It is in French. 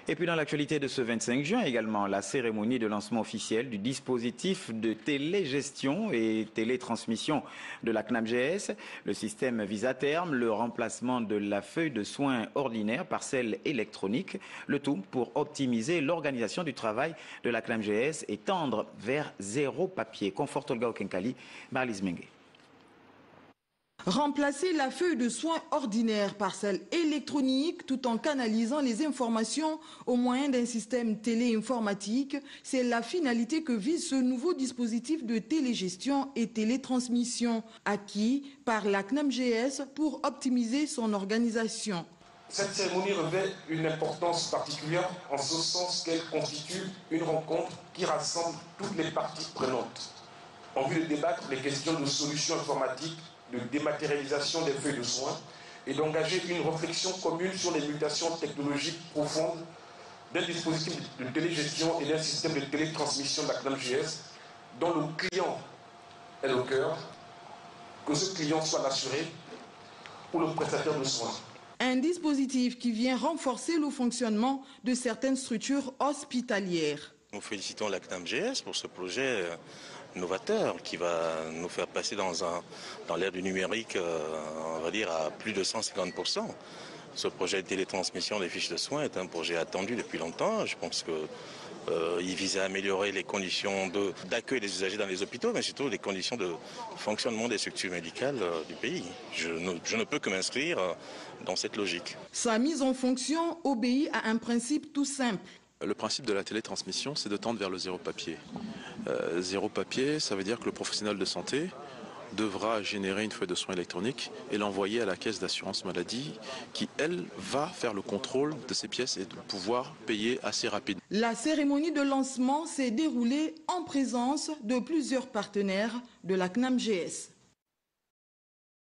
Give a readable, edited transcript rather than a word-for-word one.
Et puis dans l'actualité de ce 25 juin également, la cérémonie de lancement officiel du dispositif de télégestion et télétransmission de la CNAMGS. Le système vise à terme le remplacement de la feuille de soins ordinaire par celle électronique. Le tout pour optimiser l'organisation du travail de la CNAMGS et tendre vers zéro papier. Conforte Olga Okenkali, Marlise Mengue. Remplacer la feuille de soins ordinaire par celle électronique tout en canalisant les informations au moyen d'un système téléinformatique, c'est la finalité que vise ce nouveau dispositif de télégestion et télétransmission acquis par la CNAMGS pour optimiser son organisation. Cette cérémonie revêt une importance particulière en ce sens qu'elle constitue une rencontre qui rassemble toutes les parties prenantes en vue de débattre les questions de solutions informatiques, de dématérialisation des feuilles de soins et d'engager une réflexion commune sur les mutations technologiques profondes d'un dispositif de télégestion et d'un système de télétransmission de la CNAMGS dont le client est le cœur, que ce client soit l'assuré ou le prestataire de soins. Un dispositif qui vient renforcer le fonctionnement de certaines structures hospitalières. Nous félicitons la CNAMGS pour ce projet novateur qui va nous faire passer dans l'ère du numérique, on va dire, à plus de 150%. Ce projet de télétransmission des fiches de soins est un projet attendu depuis longtemps. Je pense qu'il vise à améliorer les conditions d'accueil des usagers dans les hôpitaux, mais surtout les conditions de fonctionnement des structures médicales du pays. Je ne peux que m'inscrire dans cette logique. Sa mise en fonction obéit à un principe tout simple. Le principe de la télétransmission, c'est de tendre vers le zéro papier. Zéro papier, ça veut dire que le professionnel de santé devra générer une feuille de soins électronique et l'envoyer à la caisse d'assurance maladie qui, elle, va faire le contrôle de ces pièces et de pouvoir payer assez rapidement. La cérémonie de lancement s'est déroulée en présence de plusieurs partenaires de la CNAMGS.